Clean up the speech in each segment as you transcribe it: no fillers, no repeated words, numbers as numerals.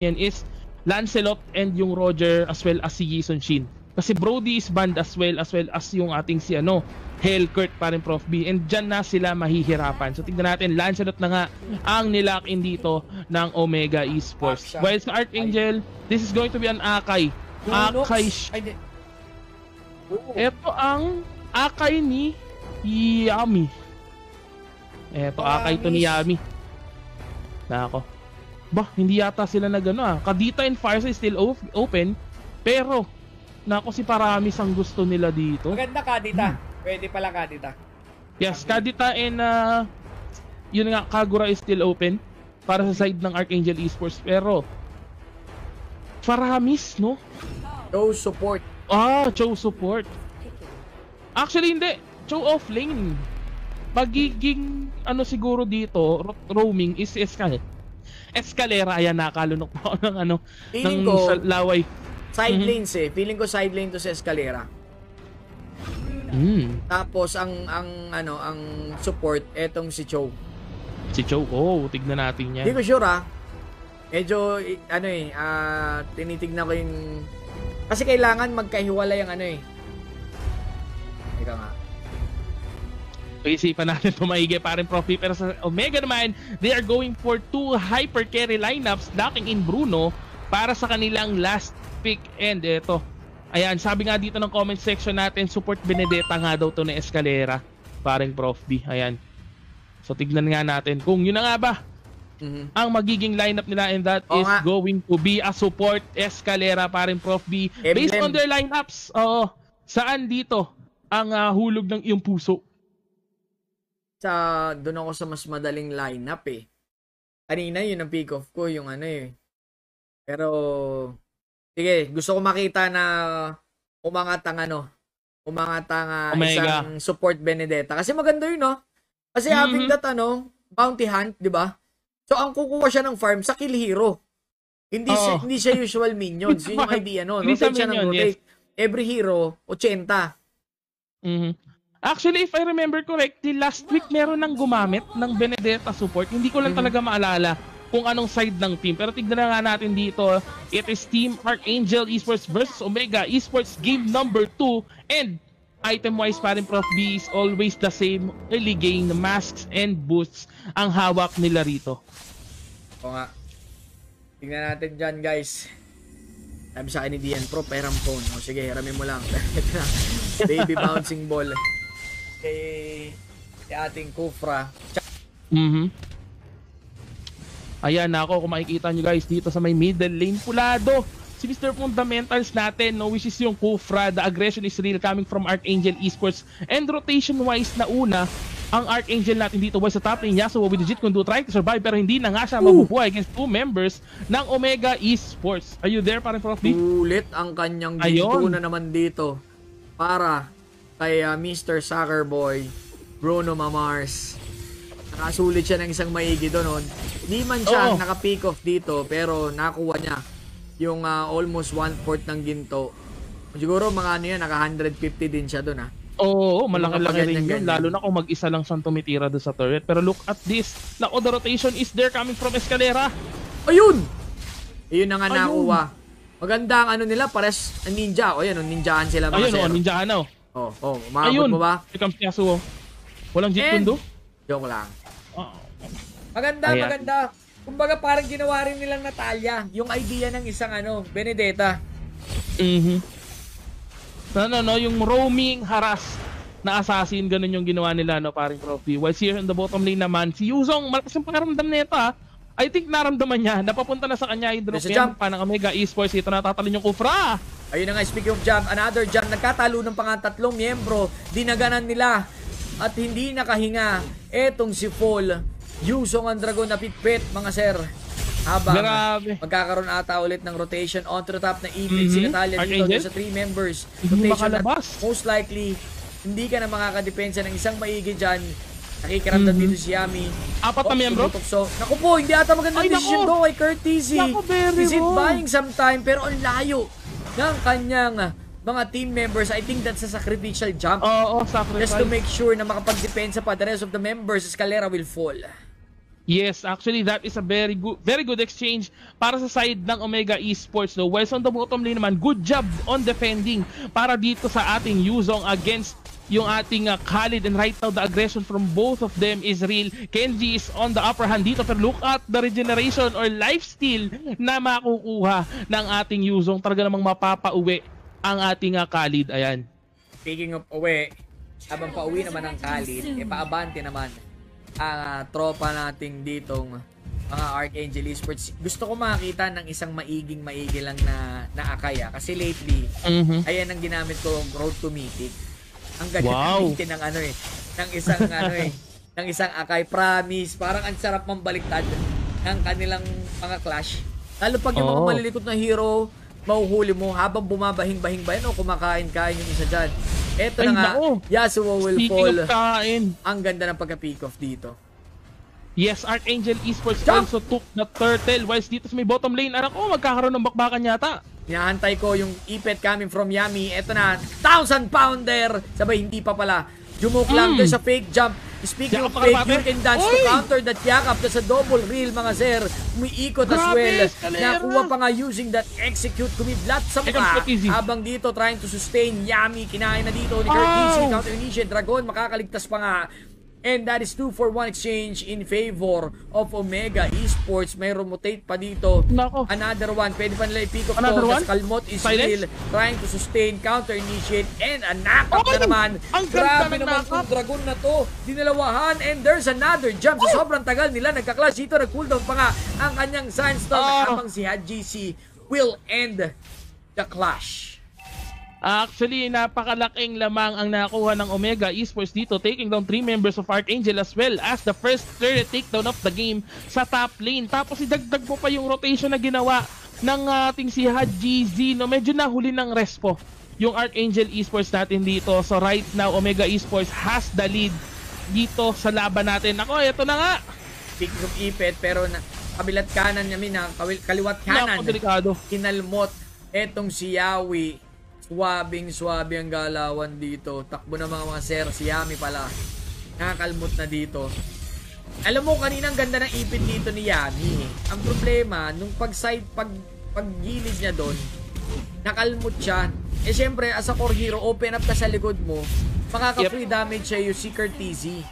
yan is Lancelot and yung Roger as well as si Jason Shin. Kasi Brody is banned as well as yung ating si Hellkurt pa rin Prof B. And dyan na sila mahihirapan. So tignan natin, Lancelot na nga ang nilock in dito ng Omega Esports. While sa Archangel, this is going to be an Akai. Ito ang Akai ni Yami. Ito Akai to ni Yami. Nako. Bah, hindi yata sila Kadita and Farsa is still open. Pero nako, si Paramis ang gusto nila dito. Maganda Kadita. Pwede pala Kadita. Yes, Kadita and yun nga, Kagura is still open para sa side ng Archangel Esports. Pero Paramis, no? Cho support. Cho support. Actually, hindi. Cho off lane. Magiging siguro dito, roaming is Escalera. Ayan, nakalunok po ng laway. Side lanes Feeling ko side lane to sa Escalera. Tapos ang support etong si Cho. Si Cho, tignan natin yan. Hindi ko sure Medyo tinitignan ko yung kasi kailangan magkahiwalay ang Ika nga. Pag-isipan natin pumaigi pa rin Prof. Pero sa Omega naman, they are going for 2 hyper carry lineups, locking in Bruno para sa kanilang last pick. And eto, ayan, sabi nga dito ng comment section natin, support Benedetta nga daw to na Escalera, paring Prof B. Ayan, so tignan nga natin kung yun na nga ba ang magiging lineup nila, and that is going to be a support Escalera, paring Prof B. Based on their lineups, saan dito ang hulog ng iyong puso? Doon ako sa mas madaling lineup kanina yun ang pick off ko, yung pero sige, gusto ko makita na umangat ang isang support Benedetta. Kasi maganda yun, Kasi having that, bounty hunt, di ba? So, ang kukuha siya ng farm sa kill hero. Hindi siya usual minions. Yun yung idea, rotate siya ng rotate. Yes. Every hero, 80. Actually, if I remember correctly, last week meron nang gumamit ng Benedetta support. Hindi ko lang talaga maalala kung anong side ng team. Pero tignan na nga natin dito. It is Team Archangel Esports versus Omega Esports game number 2. And item-wise pa rin Prof B is always the same. Early gain, masks and boosts ang hawak nila rito. O nga. Tignan natin dyan, guys. Sabi sa akin ni Dian Pro, peram phone. O sige, hiramin mo lang. Baby bouncing ball. Kay ating Kufra. Ayan ako, kung makikita nyo guys dito sa may middle lane, pulado si Mr. Fundamentals natin, which is yung Kufra. The aggression is real coming from Archangel Esports. And rotation wise na una, ang Archangel natin dito was sa top lane, Yasuo with legit Kundo trying to survive, pero hindi na nga siya mabubuhay against 2 members ng Omega Esports. Are you there, parang Prof B? Ulit ang kanyang ginto na naman dito para kay Mr. Soccer Boy Bruno Mamars. Nakasulit siya ng isang maigi doon. Hindi man siya naka-pick off dito, pero nakuha niya yung almost 1/4 ng ginto. Siguro mga naka 150 din siya doon malaki-laki rin yun. Lalo na kung mag-isa lang siyang tumitira doon sa turret. Pero look at this. The rotation is there coming from Escalera. Ayun na nga nakuha. Maganda ang nila, pares ninja. Ninjahan sila mga sir. Ninjahan na. Maabot mo ba? Here comes Yasuo. Walang Jeet Kundo? Joke lang. Maganda. Kumbaga parang ginawa rin nilang Natalia yung idea ng isang Benedetta. Yung roaming harass na assassin, ganun yung ginawa nila, paring Prof B. While here in the bottom lane naman, si Yuzong, malakas yung pakaramdam nito I think naramdaman niya, napapunta na sa kanya yung drop yan, panang Omega Esports, ito natatalon yung Kufra. Ayun na nga, speaking of jump, another jump, nagkatalo ng tatlong miyembro, dinaganan nila at hindi nakahinga etong si Fall. Yuzong ang dragon na pitpit, mga sir. Habang magkakaroon ata ulit ng rotation on to the top na Epid si Natalia dito sa 3 members. Rotation at most likely, hindi ka na makakadepensa ng isang maigi dyan. Nakikiramdam dito si Yami. 4 na miyembro? Naku po, hindi ata magandang decision do kay Courtesy. Is it buying some time? Pero ang layo ng kanyang mga team members. I think that's a sacrificial jump. Sacrifice. Just to make sure na makapagdepensa pa. The rest of the members, Escalera will fall. Yes, actually that is a very good exchange para sa side ng Omega Esports. No? Whilst on the bottom lane naman, good job on defending para dito sa ating Yuzong against yung ating Khalid, and right now the aggression from both of them is real. Kenji is on the upper hand dito, pero look at the regeneration or lifesteal na makukuha ng ating Yuzong. Talaga namang mapapauwi ang ating Khalid. Ayan. Speaking of uwi, habang pauwi naman ng Khalid, paabante naman ang tropa nating ditong mga Archangel Esports. Gusto ko makakita ng isang maigi lang na Akaya. Kasi lately, ayan ang ginamit ko, Road to Mythic. Ang ganda ng ng isang Akai. Promise, parang ang sarap mambaliktad ng kanilang mga clash. Lalo pag yung mga malilikot na hero, mahuhuli mo habang bumabahing-bahing ba yan o kumakain-kain yung isa dyan. Eto na nga, Yasuo will fall. Ang ganda ng pagka-pick off dito. Yes, Archangel Esports also took the turtle whilst dito sa may bottom lane. Anak ko, magkakaroon ng bakbakan yata. Hinahantay ko yung ipet coming from Yami. Eto na, 1,000 pounder. Sabay, hindi pa pala. Jumok lang doon sa fake jump. Speaking of fake, you can dance to counter that yakap. That's a double reel, mga sir. Umiikot as well. Nakuha pa nga using that execute. Kumidlat sa mukha. Habang dito, trying to sustain Yami. Kinain na dito ni Curtis. Counter initiate. Dragon, makakaligtas pa nga. And that is 2-for-1 exchange in favor of Omega Esports. May rotate pa dito. Nako. Another one. Pwede pa nila i-pick off to. Das Kalmot is real. Trying to sustain, counter initiate, and a knock-up na naman. Grabe naman itong dragon na to. Dinalawahan, and there's another jump. Sa sobrang tagal nila, nagka-clash dito. Nag-cooldown pa nga ang kanyang Sandstorm. Habang si HGC will end the clash. Actually, napakalaking lamang ang nakuha ng Omega Esports dito, taking down 3 members of Archangel as well as the first third takedown of the game sa top lane. Tapos idagdag mo pa yung rotation na ginawa ng ating si HGZ. No? Medyo nahuli ng respo yung Archangel Esports natin dito. So right now, Omega Esports has the lead dito sa laban natin. Ako, ito na nga. Speaking of ipet, pero kabilat kanan namin, kaliwat kanan. Kinalmot etong si Yawi. Swabing-swabe ang galawan dito. Takbo na mga sir. Si Yami pala. Nakakalmot na dito. Alam mo, kanina ang ganda ng ipin dito ni Yami. Ang problema, nung paggilid niya doon, nakalmot siya. Eh syempre, as a core hero, open up ka sa likod mo, makaka-free damage siya yung Seeker TZ.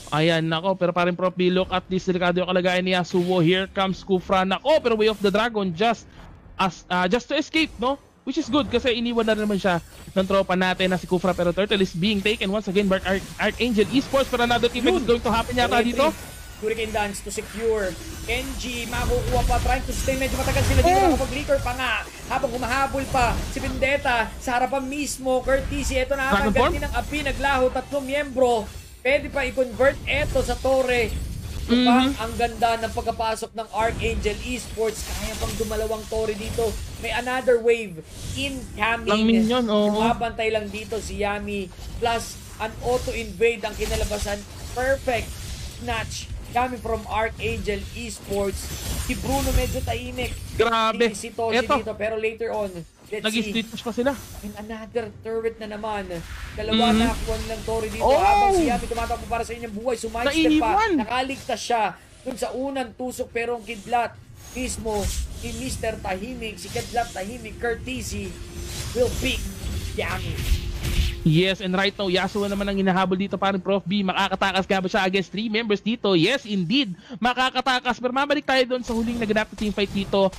Ayan, nako. Pero parang Prof B, look at this. Delikado yung kalagayan ni Yasuo. Here comes Kufra. Nako, pero Way of the Dragon just to escape, no? Which is good kasi iniwan na naman siya ng tropa natin na si Kufra, pero Turtle is being taken once again by Archangel Esports, pero another teammate is going to happen yata dito. Hurricane Dance to secure. Kenji makukuha pa, trying to stay. Medyo matagal sila dito, nakapag-licker pa nga. Habang humahabol pa si Vendetta sa harapan mismo. Curtis, ito na ang ganti ng api, naglaho, 3 miyembro. Pwede pa i-convert ito sa torre. Ang ganda ng pagkapasok ng Archangel Esports. Kaya pang dumalawang torre dito. May another wave incoming. Mabantay lang dito si Yami. Plus, an auto-invade ang kinalabasan. Perfect snatch coming from Archangel Esports. Si Bruno medyo tahimik. Grabe. Si Toshi dito. Pero later on, nag-split push pa sila. And another turret na naman. Dalawa na nakuha nilang torre dito. Habang si Yami tumatakbo para sa inyong buhay. Sumaistep pa. Nakaligtas siya dun sa unang tusok. Pero ang kidlat mismo ni Mr. Tahimik. Si Kidlat Tahimik, Curtisi will pick Yami. Yes, and right now, Yasuo naman ang hinahabol dito, parang Prof B. Makakatakas nga ba siya against 3 members dito? Yes, indeed. Makakatakas. Pero mabalik tayo doon sa huling naganap na teamfight dito.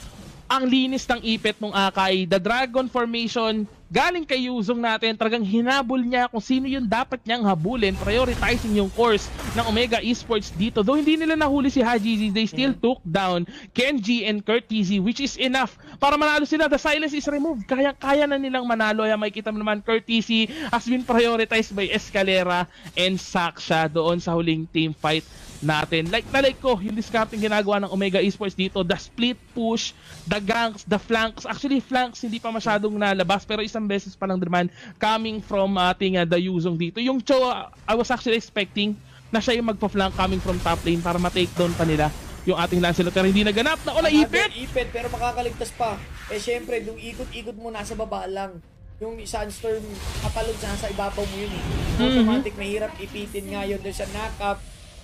Ang linis ng ipet ng Akai. The Dragon Formation, galing kay Yuzong natin, talagang hinabol niya kung sino yung dapat niyang habulin, prioritizing yung course ng Omega Esports dito. Though hindi nila nahuli si HGZ, they still took down Kenji and Curtis, which is enough para manalo sila. The silence is removed. Kaya na nilang manalo. Ay, makikita mo naman, Curtis has been prioritized by Escalera and Saksha doon sa huling team fight natin. Like ko, yung discarding ginagawa ng Omega Esports dito, the split push, the ganks, the flanks. Actually, flanks hindi pa masyadong nalabas, pero isang beses pa lang naman coming from ating the Yuzong dito. Yung Cho, I was actually expecting na siya yung magpa-flank coming from top lane para ma-take down pa nila yung ating Lancelot, pero hindi naganap. Na ipet pero makakaligtas pa. Eh syempre, yung ikot-ikot mo nasa baba lang. Yung Sandstorm, kapalog sa ibabaw mo yun eh. Automatic, mahirap ipitin nga yun. There's a knock-up.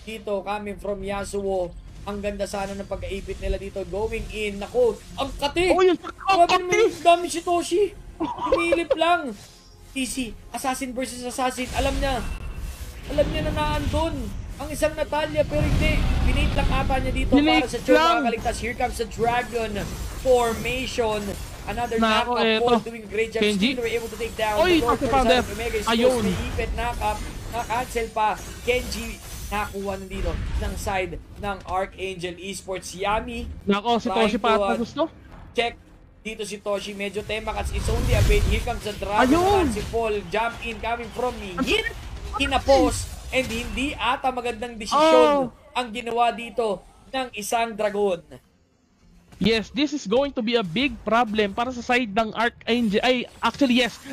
dito coming from Yasuo. Ang ganda sana ng pagkaipit nila dito. Going in. Naku, ang kati! Oh, yung Grabe naman yung dami si Toshi. Humilip lang. TC, assassin versus assassin. Alam niya na naandun ang isang Natalia, pero hindi. Pinate lang ata niya dito para sa Cho makakaligtas. Here comes the Dragon formation. Another knock-up Paul doing a great job. Kenji. Still were able to take down Oy, the Lord for Founder. Omega. Ayun. Ipit knock-up. Na-cancel pa. Kenji nakuha na dito ng side ng Archangel Esports. Yami. Nako, si Toshi pa ata gusto. Check. Dito si Toshi. Medyo temakats. It's only a bait. Here comes the Dragon. Ayun. Si Paul. Jump in coming from me. Hit. Kinapos. And hindi ata magandang desisyon ang ginawa dito ng isang Dragon. Yes, this is going to be a big problem para sa side ng Archangel.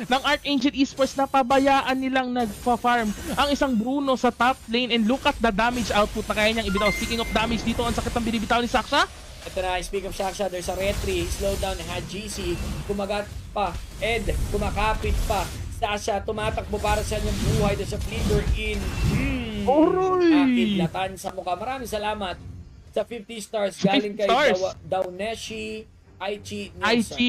Ng Archangel Esports na pabayaan nilang nagpa-farm ang isang Bruno sa top lane, and look at the damage output na kaya niyang ibitaw. Speaking of damage dito, ang sakit ng binibitaw ni Saksha. Ito na, speak of Saksha, there's a retry, slow down, had GC, kumagat pa, Ed, kumakapit pa. Sasha, tumatakbo para sa kanyang buhay doon sa flicker in. Akidlatan sa mukha. Maraming salamat sa 50 stars galing kay Dauneshi Aichi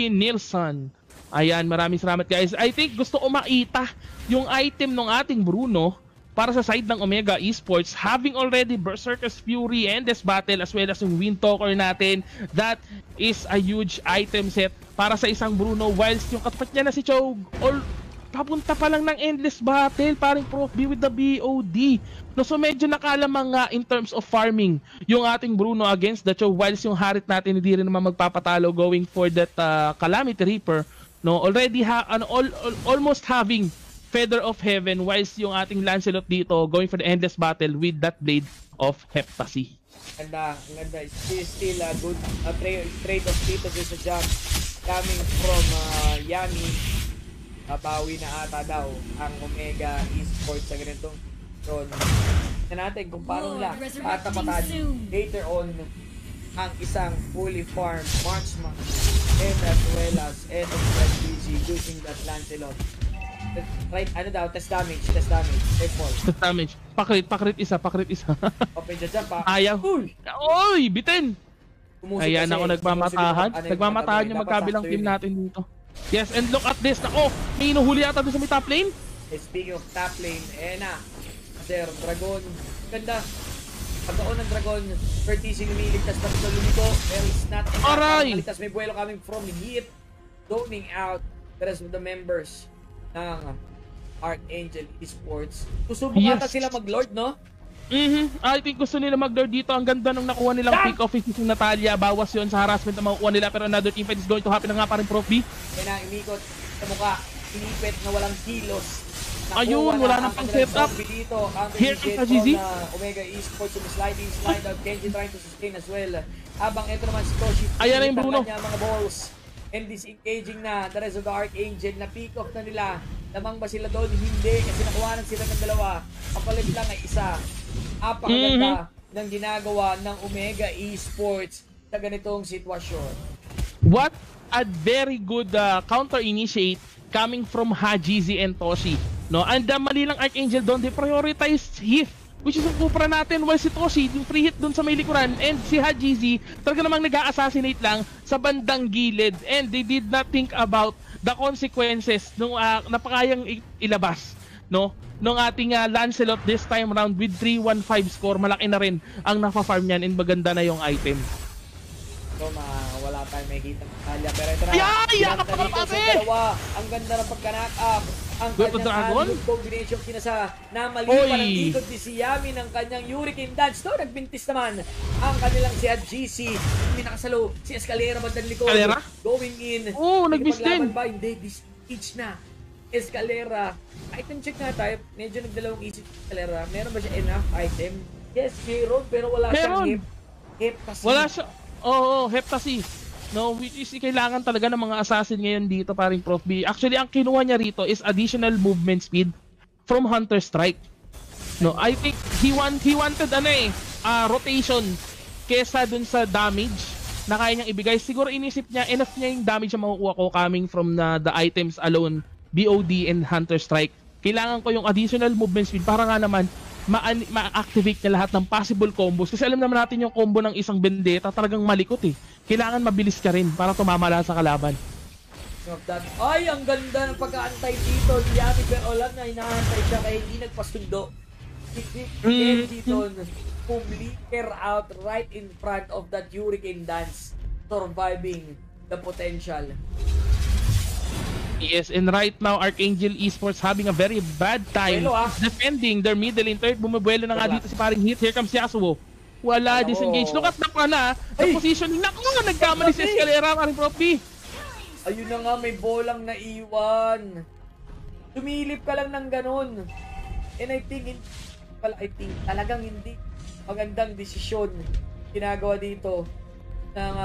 Nilsson. Ayan, maraming salamat guys. I think gusto ko makita yung item ng ating Bruno para sa side ng Omega Esports, having already Berserker's Fury, Endless Battle, as well as yung Windtalker natin. That is a huge item set para sa isang Bruno, whilst yung katapat niya na si Chog papunta pa lang ng Endless Battle, paring Prof B with the BOD. No, so medyo nakalamang nga in terms of farming yung ating Bruno against the Cho, whilst yung Harit natin hindi rin naman magpapatalo going for that Calamity Reaper. No, already almost having Feather of Heaven, whilst yung ating Lancelot dito going for the Endless Battle with that Blade of Heptasy. Ang ganda. Still a good trade-off dito sa jump coming from Yami. Bawi na ata daw ang Omega Esports sa ganitong zone. Tignan natin kung paano nila tatapatan later on ang isang fully farmed marksman, and as well as Ed of SBG using that Lancelot. Right, test damage. Test damage. Pakrit isa. Open the jump pa. Ayaw. Oy, bitin! Ayan ako nagmamatahan. Nagmamatahan yung magkabilang team natin dito. Yes, and look at this. Nako, may inuhuli ata doon sa may top lane. Speaking of top lane, Sir Dragon. Ganda. Pagkaon ng Dragon, Curtis yung lumiligtas pa ito lumiko. There is not enough. May buwelo coming from Heat. Zoning out the rest of the members ng Archangel Esports. Gusto mo ata sila mag-lord, no? I think gusto nila mag-lord dito. Ang ganda nung nakuha nilang pick off yung Natalia. Bawas yun sa harassment na makukuha nila. Pero another teamfight is going to happen na nga pa rin, Prof B. Kaya na, imikot sa mukha. Inipit na walang kilos. Ayun, wala nang pang setup. Here comes GG. Omega Esports yung slide out. Kenji trying to sustain as well. Habang ito naman si Toshi. Ayan na yung Bruno. Mga balls. And disengaging na the rest of the Archangel. Na pick off na nila. Lamang ba sila doon? Hindi. Kasi nakuhanan sila ng dalawa. Kapalit lang ay isa. Apakaganda ng ginagawa ng Omega Esports sa ganitong sitwasyon. What a very good counter-initiate coming from Hajizi and Toshi. No, and mali lang Archangel doon, they prioritize hit, which is yung kupra natin, while si Toshi, yung free hit doon sa may likuran, and si Hajizi, talaga namang nag-assassinate lang sa bandang gilid, and they did not think about the consequences nung napakayang ilabas, no, nung ating Lancelot this time round with 3-1-5 score. Malaki na rin ang nafa-farm niyan, and maganda na yung item. So, wala tayong makikita ng Talia, pero ito na, ang ganda ng pagka-knock up. Ang kanyang combination kinasa na mali pa ng ikot ni si Yami ng kanyang Hurricane Dance. No, nagbintis naman ang kanilang si GC. Hindi nakasalo si Escalera bandang likod. Going in. Nag-miss din. Hindi, this each na. Escalera. Item check na tayo. Medyo nagdalawang isip Escalera. Meron ba siya enough item? Yes, meron. Pero wala siyang Heptasy. Wala siya. Heptasy. No, which is kailangan talaga ng mga assassin ngayon dito, paring Prof B. Actually, ang kinuha niya rito is additional movement speed from Hunter Strike. No, I think he wanted rotation kesa dun sa damage na kaya niyang ibigay. Siguro inisip niya, enough niya yung damage na makukuha ko coming from the items alone, BOD and Hunter Strike. Kailangan ko yung additional movement speed para nga naman ma-activate niya lahat ng possible combos. Kasi alam naman natin yung combo ng isang Vendetta talagang malikot eh. Kailangan mabilis ka rin para tumamala sa kalaban. Ay, ang ganda ng pagkaantay dito ni Yami, pero alam na hinahantay siya kaya hindi nagpasundo. Dito, flicker out right in front of that Hurricane Dance, surviving the potential. Yes, and right now, Archangel Esports having a very bad time defending their middle lane. Third, bumubuelo na nga dito si paring Hit. Here comes Yasuo. Wala, disengage. Look at the pana. The positioning. Naku, nagkamali si Escalera, paring Prof B. Ayun na nga, may bolang na iwan. Tumilip ka lang ng ganun. And I think talagang hindi magandang desisyon ginagawa dito ng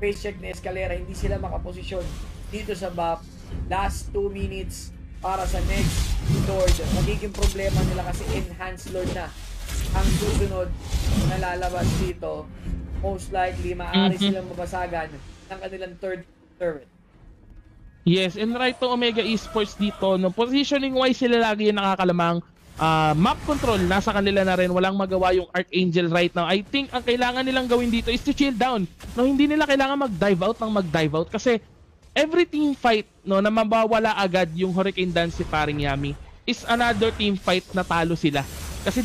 face check ni Escalera. Hindi sila makaposisyon dito sa buff. Last 2 minutes para sa next Lord. Magiging problema nila kasi enhanced Lord na ang susunod na lalabas dito. Most likely, maaari silang mabasagan ng kanilang third turret. Yes, and right to Omega Esports dito, no, positioning wise sila lagi yung nakakalamang. Map control, nasa kanila na rin. Walang magawa yung Archangel right now. I think ang kailangan nilang gawin dito is to chill down. No, hindi nila kailangan mag-dive out kasi every team fight no na mabawala agad yung Hurricane Dance si paring Yami is another team fight na talo sila. Kasi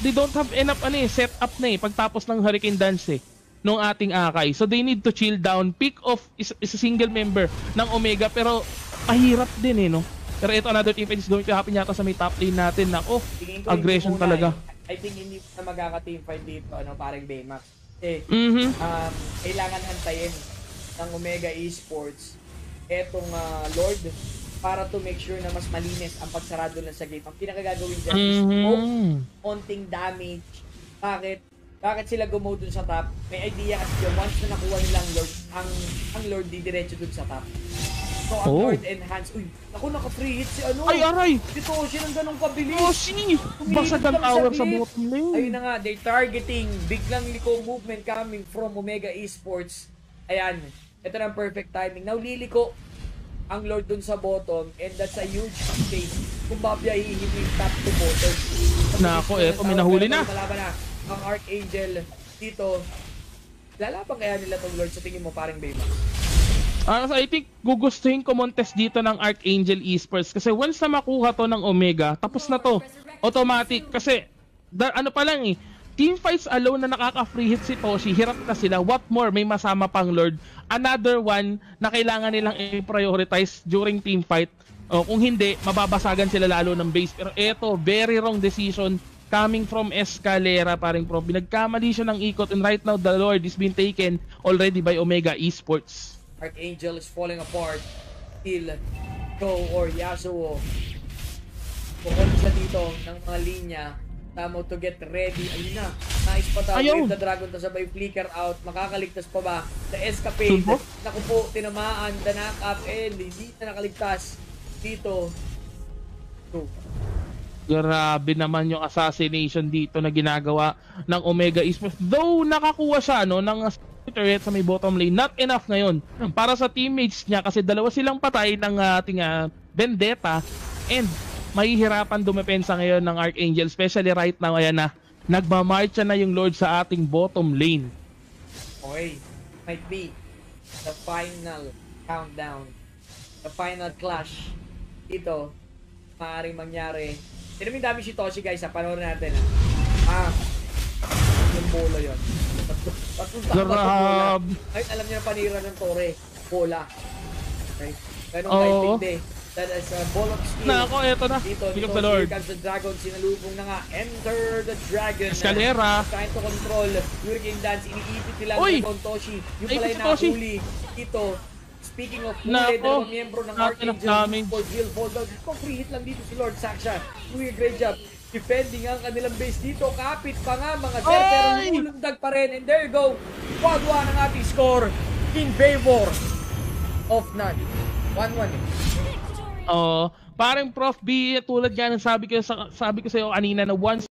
they don't have enough set up na pagtapos ng Hurricane Dance nung ating Akay. So they need to chill down. Pick off is a single member ng Omega pero mahirap din no. Pero ito another team fight is going to happen yata sa may top lane natin na aggression talaga. I think hindi na magkaka-team fight dito parang Baymax. Kailangan antayin ng Omega Esports etong Lord para to make sure na mas malinis ang pagsarado na sa game. Ang pinakagagawin dyan is konting damage. Bakit sila gumaw dun sa top? May idea kasi once na nakuha nilang Lord, ang Lord didiretso dun sa top. So ang Lord enhance. Uy, ako naka-free hit si Ay, aray! Si Toshi ng ganong kabilis. Toshi! Basag ang tower sa bottom lane. Ayun na nga, they're targeting. Biglang liko movement coming from Omega Esports. Ayan. Ito na ang perfect timing. Now, liliko ang Lord dun sa bottom and that's a huge space kung babiyahihin yung top to bottom. Nako, eto, may nahuli na. Malaban na ang Archangel dito. Lalaban kaya nila tong Lord sa tingin mo parang Baymax? I think gugustuhin ko Montes dito ng Archangel Esports kasi once na makuha to ng Omega, tapos na to. Automatic. Kasi, ano pa lang team fights alone na nakaka-free hit si Toshi, hirap na sila. What more, may masama pang Lord. Another one na kailangan nilang i-prioritize during team fight. Kung hindi, mababasagan sila lalo ng base. Pero eto, very wrong decision coming from Escalera, paring Prof. Nagkamali siya ng ikot and right now the Lord is being taken already by Omega Esports. Archangel is falling apart. Still, Go or Yasuo. Bukod siya dito ng mga linya. Tamo to get ready. Ayun na. Nais pa tawid the dragon to sabay flicker out. Makakaligtas pa ba? The escapade. Naku po, tinamaan. The knock-up and hindi na nakaligtas. Dito. Go. Grabe naman yung assassination dito na ginagawa ng Omega Esports. Though nakakuha siya ng turret sa may bottom lane, not enough ngayon para sa teammates niya kasi dalawa silang patay ng ating Vendetta and mahihirapan dumepensa ngayon ng Archangel, especially right now. Ayan na, nagmamarcha na yung Lord sa ating bottom lane. Okay, might be the final countdown, the final clash dito maaaring mangyari. Tinaming dami si Toshi guys, panoorin natin yung bola yun. Grab! Ay, alam niyo na panira ng Torre. Bola. Okay? Ganun kaintindi. That is a ball of steel. Nako, eto na. Dito, the Lord. Here comes the dragon. Sinalubong na nga. Enter the dragon. Escalera. Trying to control. Hurricane Dance. Iniipit nila ng Toshi. Yung pala yung nakahuli. Dito. Speaking of huli, dalawang miyembro ng Archangel for Jill Fold. Kung free hit lang dito si Lord Saksha. Doing a great job. Defending ang kanilang base dito. Kapit pa nga mga sir. Pero lumulundag pa rin. And there you go. 1-1 ang ating score. In favor of none. 1-1. Parang Prof B, tulad nga ng sabi ko sa iyo kanina na once